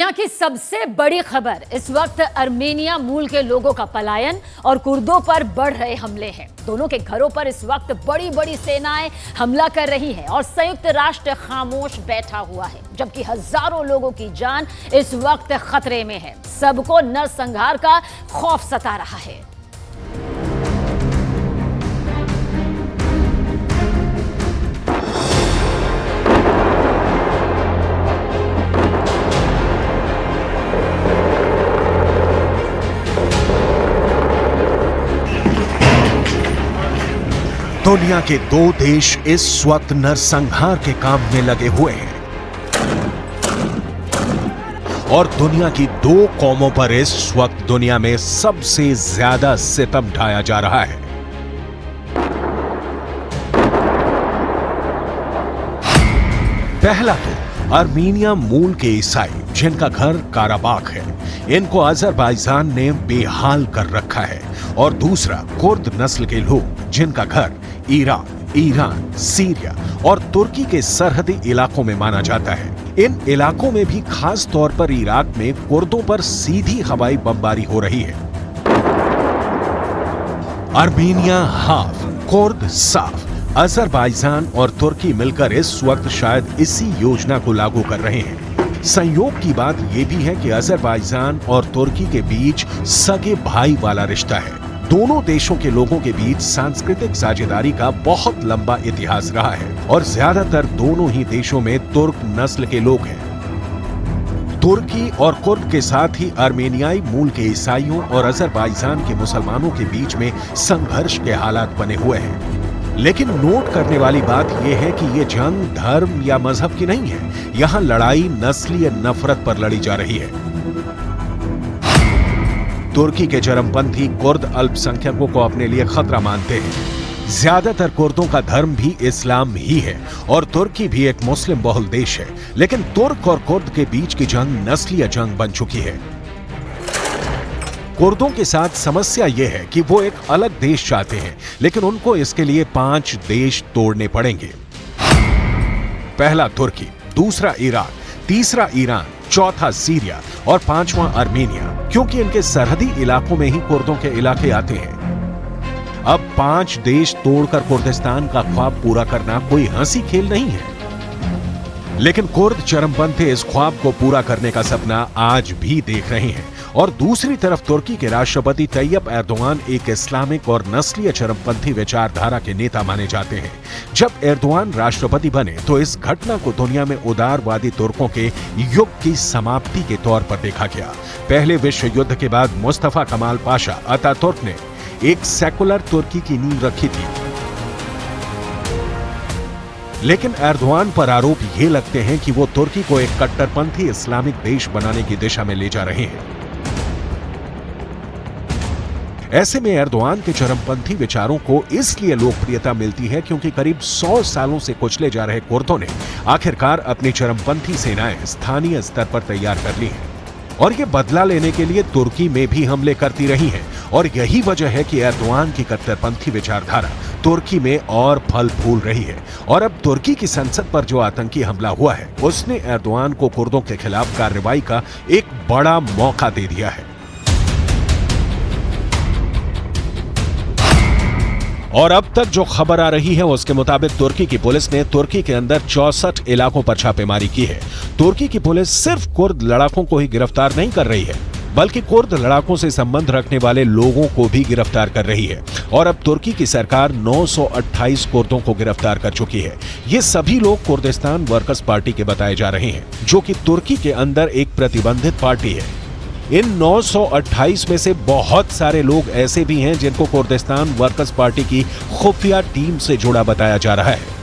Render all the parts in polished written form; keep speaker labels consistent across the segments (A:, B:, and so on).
A: दुनिया की सबसे बड़ी खबर इस वक्त अर्मेनिया मूल के लोगों का पलायन और कुर्दों पर बढ़ रहे हमले हैं। दोनों के घरों पर इस वक्त बड़ी बड़ी सेनाएं हमला कर रही हैं और संयुक्त राष्ट्र खामोश बैठा हुआ है, जबकि हजारों लोगों की जान इस वक्त खतरे में है। सबको नरसंहार का खौफ सता रहा है।
B: दुनिया के दो देश इस वक्त नरसंहार के काम में लगे हुए हैं और दुनिया की दो कौमों पर इस वक्त दुनिया में सबसे ज्यादा सितम ढाया जा रहा है। पहला तो अर्मीनिया मूल के ईसाई जिनका घर काराबाख है, इनको अजरबैजान ने बेहाल कर रखा है, और दूसरा कुर्द नस्ल के लोग जिनका घर इराक, ईरान, सीरिया और तुर्की के सरहदी इलाकों में माना जाता है। इन इलाकों में भी खास तौर पर इराक में कुर्दों पर सीधी हवाई बमबारी हो रही है। अर्मीनिया हाफ, कुर्द साफ, अजरबैजान और तुर्की मिलकर इस वक्त शायद इसी योजना को लागू कर रहे हैं। संयोग की बात यह भी है कि अजरबैजान और तुर्की के बीच सगे भाई वाला रिश्ता है। दोनों देशों के लोगों के बीच सांस्कृतिक साझेदारी का बहुत लंबा इतिहास रहा है और ज्यादातर दोनों ही देशों में तुर्क नस्ल के लोग हैं। तुर्की और कुर्द के साथ ही अर्मेनियाई मूल के ईसाइयों और अजरबैजान के मुसलमानों के बीच में संघर्ष के हालात बने हुए हैं। लेकिन नोट करने वाली बात यह है कि यह जंग धर्म या मजहब की नहीं है। यहां लड़ाई नस्लीय नफरत पर लड़ी जा रही है। तुर्की के चरमपंथी कुर्द अल्पसंख्यकों को अपने लिए खतरा मानते हैं। ज्यादातर कुर्दों का धर्म भी इस्लाम ही है और तुर्की भी एक मुस्लिम बहुल देश है, लेकिन तुर्क और कुर्द के बीच की जंग नस्लीय जंग बन चुकी है। कुर्दों के साथ समस्या यह है कि वो एक अलग देश चाहते हैं, लेकिन उनको इसके लिए 5 देश तोड़ने पड़ेंगे। पहला तुर्की, दूसरा इराक, तीसरा ईरान, चौथा सीरिया और पांचवां अर्मेनिया, क्योंकि इनके सरहदी इलाकों में ही कुर्दों के इलाके आते हैं। अब 5 देश तोड़कर कुर्दिस्तान का ख्वाब पूरा करना कोई हंसी खेल नहीं है, लेकिन कुर्द चरमपंथी इस ख्वाब को पूरा करने का सपना आज भी देख रहे हैं। और दूसरी तरफ तुर्की के राष्ट्रपति तैयब एर्दोआन एक इस्लामिक और नस्लीय चरमपंथी विचारधारा के नेता माने जाते हैं। जब एर्दोआन राष्ट्रपति बने तो इस घटना को दुनिया में उदारवादी तुर्कों के युग की समाप्ति के तौर पर देखा गया। पहले विश्व युद्ध के बाद मुस्तफा कमाल पाशा अतातुर्क ने एक सेकुलर तुर्की की नींव रखी थी, लेकिन एर्दोआन पर आरोप ये लगते हैं कि वो तुर्की को एक कट्टरपंथी इस्लामिक देश बनाने की दिशा में ले जा रहे हैं। ऐसे में एर्दोआन के चरमपंथी विचारों को इसलिए लोकप्रियता मिलती है क्योंकि करीब 100 सालों से कुचले जा रहे कुर्दों ने आखिरकार अपनी चरमपंथी सेनाएं स्थानीय स्तर पर तैयार कर ली हैं और ये बदला लेने के लिए तुर्की में भी हमले करती रही हैं। और यही वजह है कि एर्दोआन की कट्टरपंथी विचारधारा तुर्की में और फल फूल रही है। और अब तुर्की की संसद पर जो आतंकी हमला हुआ है, उसने एर्दोआन को कुर्दों के खिलाफ कार्रवाई का एक बड़ा मौका दे दिया है। और अब तक जो खबर आ रही है उसके मुताबिक तुर्की की पुलिस ने तुर्की के अंदर 64 इलाकों पर छापेमारी की है। तुर्की की पुलिस सिर्फ कुर्द लड़ाकों को ही गिरफ्तार नहीं कर रही है, बल्कि कुर्द लड़ाकों से संबंध रखने वाले लोगों को भी गिरफ्तार कर रही है। और अब तुर्की की सरकार 928 कुर्दों को गिरफ्तार कर चुकी है। ये सभी लोग कुर्दिस्तान वर्कर्स पार्टी के बताए जा रहे हैं, जो कि तुर्की के अंदर एक प्रतिबंधित पार्टी है। इन 928 में से बहुत सारे लोग ऐसे भी हैं जिनको कुर्दिस्तान वर्कर्स पार्टी की खुफिया टीम से जुड़ा बताया जा रहा है।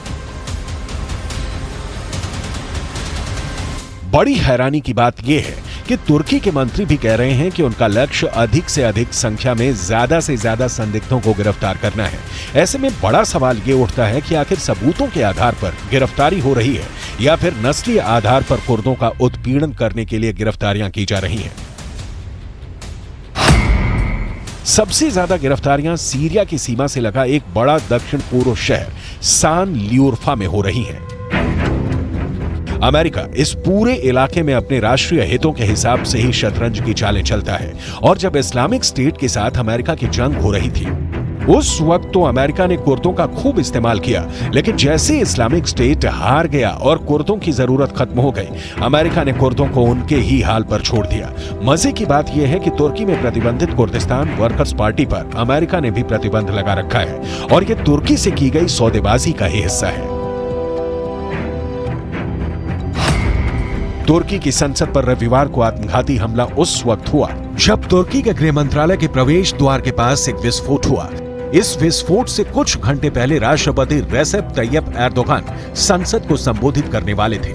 B: बड़ी हैरानी की बात यह है कि तुर्की के मंत्री भी कह रहे हैं कि उनका लक्ष्य अधिक से अधिक संख्या में ज्यादा से ज्यादा संदिग्धों को गिरफ्तार करना है। ऐसे में बड़ा सवाल ये उठता है कि आखिर सबूतों के आधार पर गिरफ्तारी हो रही है या फिर नस्लीय आधार पर कुर्दों का उत्पीड़न करने के लिए गिरफ्तारियां की जा रही हैं। सबसे ज्यादा गिरफ्तारियां सीरिया की सीमा से लगा एक बड़ा दक्षिण पूर्व शहर सान लियोर्फा में हो रही हैं। अमेरिका इस पूरे इलाके में अपने राष्ट्रीय हितों के हिसाब से ही शतरंज की चालें चलता है और जब इस्लामिक स्टेट के साथ अमेरिका की जंग हो रही थी उस वक्त तो अमेरिका ने कुर्दों का खूब इस्तेमाल किया, लेकिन जैसे इस्लामिक स्टेट हार गया और कुर्दों की जरूरत खत्म हो गई, अमेरिका ने कुर्दों को उनके ही हाल पर छोड़ दिया। मजे की बात यह है कि तुर्की में प्रतिबंधित कुर्दिस्तान वर्कर्स पार्टी पर अमेरिका ने भी प्रतिबंध लगा रखा है और ये तुर्की से की गई सौदेबाजी का ही हिस्सा है। तुर्की की संसद पर रविवार को आत्मघाती हमला उस वक्त हुआ जब तुर्की के गृह मंत्रालय के प्रवेश द्वार के पास एक विस्फोट हुआ। इस विस्फोट से कुछ घंटे पहले राष्ट्रपति रेसेप तैयब एर्दोगान संसद को संबोधित करने वाले थे।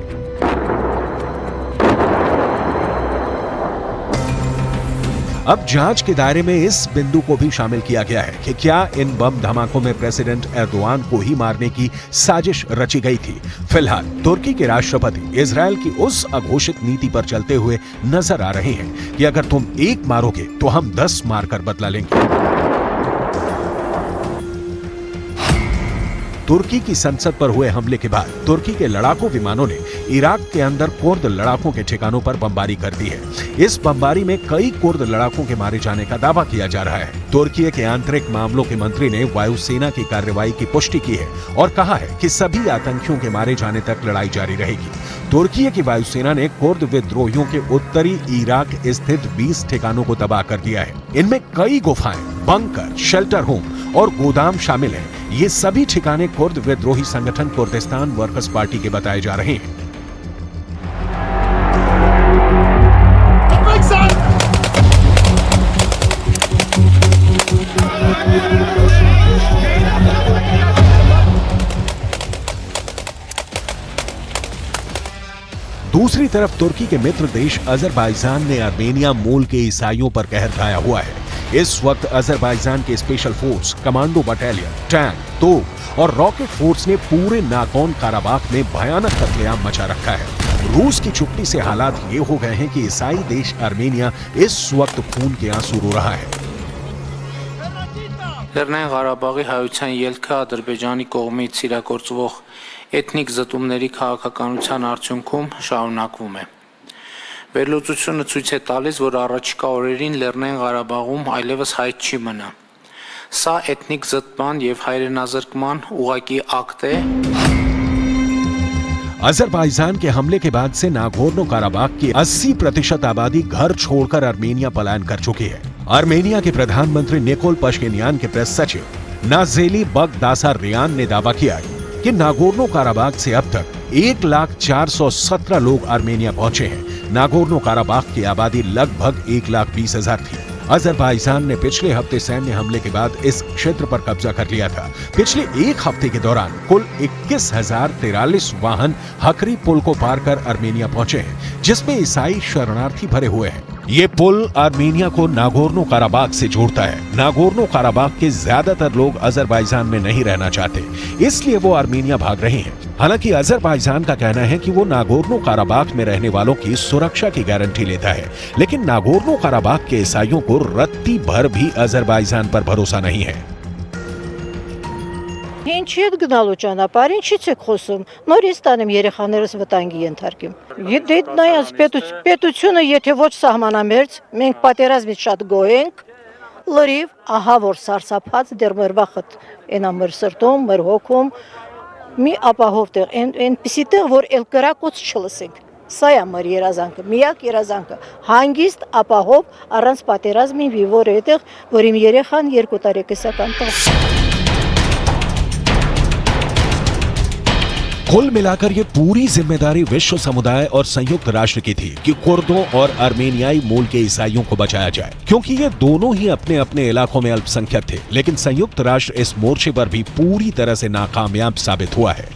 B: अब जांच के दायरे में इस बिंदु को भी शामिल किया गया है कि क्या इन बम धमाकों में प्रेसिडेंट एर्दोगान को ही मारने की साजिश रची गई थी। फिलहाल तुर्की के राष्ट्रपति इजरायल की उस अघोषित नीति पर चलते हुए नजर आ रहे हैं कि अगर तुम एक मारोगे तो हम 10 मारकर बदला लेंगे। तुर्की की संसद पर हुए हमले के बाद तुर्की के लड़ाकू विमानों ने इराक के अंदर कुर्द लड़ाकों के ठिकानों पर बमबारी कर दी है। इस बमबारी में कई कुर्द लड़ाकों के मारे जाने का दावा किया जा रहा है। तुर्की के आंतरिक मामलों के मंत्री ने वायुसेना की कार्रवाई की पुष्टि की है और कहा है कि सभी आतंकियों के मारे जाने तक लड़ाई जारी रहेगी। तुर्की की वायुसेना ने कुर्द विद्रोहियों के उत्तरी इराक स्थित 20 ठिकानों को तबाह कर दिया है। इनमें कई गुफाएं, बंकर, शेल्टर होम और गोदाम शामिल हैं। ये सभी ठिकाने कुर्द विद्रोही संगठन कुर्दिस्तान वर्कर्स पार्टी के बताए जा रहे हैं। दूसरी तरफ तुर्की के मित्र देश अजरबैजान ने आर्मेनिया मूल के ईसाइयों पर कहर ढाया हुआ है। इस वक्त अजरबैजान के special force, commando battalion, tank, तोप और रॉकेट फोर्स ने पूरे नागोर्नो काराबाख में भयानक कत्लेआम मचा रखा है। रूस की चुप्पी से हालात ये हो गए हैं कि ईसाई देश आर्मेनिया इस वक्त खून के आंसू रो रहा है।
C: Լեռնային Ղարաբաղի հայության ելքը Ադրբեջանի կողմից իրագործվող էթնիկ զտումների քաղաքականության արդյունքում շարունակվում է։ Վերլուծությունը ցույց է տալիս, որ առաջիկա օրերին Լեռնային Ղարաբաղում այլևս հայտ չի մնա։ Սա էթնիկ զտման եւ հայրենազրկման ուղղակի ակտ է։
B: अजरबैजान के हमले के बाद से नागोर्नो काराबाख की 80% आबादी घर छोड़कर आर्मेनिया पलायन कर चुकी है। आर्मेनिया के प्रधानमंत्री निकोल पश्किन्यान के प्रेस सचिव नाजेली बगदासार्यान ने दावा किया कि नागोर्नो काराबाख से अब तक 1,417,000 लोग आर्मेनिया पहुंचे हैं। नागोर्नो काराबाख की आबादी लगभग 1,20,000 थी। अजरबैजान ने पिछले हफ्ते सैन्य हमले के बाद इस क्षेत्र पर कब्जा कर लिया था। पिछले एक हफ्ते के दौरान कुल 21,043 वाहन हकरी पुल को पार कर आर्मेनिया पहुंचे हैं, जिसमें ईसाई शरणार्थी भरे हुए हैं। ये पुल आर्मेनिया को नागोर्नो काराबाख से जोड़ता है। नागोर्नो काराबाख के ज्यादातर लोग अजरबैजान में नहीं रहना चाहते, इसलिए वो आर्मेनिया भाग रहे हैं। हालांकि अजरबैजान का कहना है कि वो नागोर्नो काराबाख में रहने वालों की सुरक्षा की गारंटी लेता है, लेकिन नागोर्नो काराबाख के ईसाइयों को रत्ती भर भी अजरबैजान पर भरोसा नहीं है।
D: Ինչի՞ եք գնալու ճանապարհ, ինչի՞ց եք խոսում։ Նորից տանեմ երեխաներս վտանգի ենթարկեմ։ Եթե նայած պետությունը եթե ոչ սահմանամերձ, մենք պատերազմից շատ գոհ ենք, լրիվ ահա որ սարսափած դեռ մեր վախտ այնա մեր սրտում, մեր հոգում մի ապահով տեղ, այնպիսի տեղ, որ էլ կրակոց չլսենք։ Սա է մեր երազանքը, միակ երազանքը, հանգիստ ապահով առանց պատերազմի որ այդտեղ, որ իմ երեխան 2 տարեկան տղա։
B: कुल मिलाकर ये पूरी जिम्मेदारी विश्व समुदाय और संयुक्त राष्ट्र की थी कि कुर्दों और आर्मेनियाई मूल के ईसाइयों को बचाया जाए, क्योंकि ये दोनों ही अपने अपने इलाकों में अल्पसंख्यक थे। लेकिन संयुक्त राष्ट्र इस मोर्चे पर भी पूरी तरह से नाकामयाब साबित हुआ है।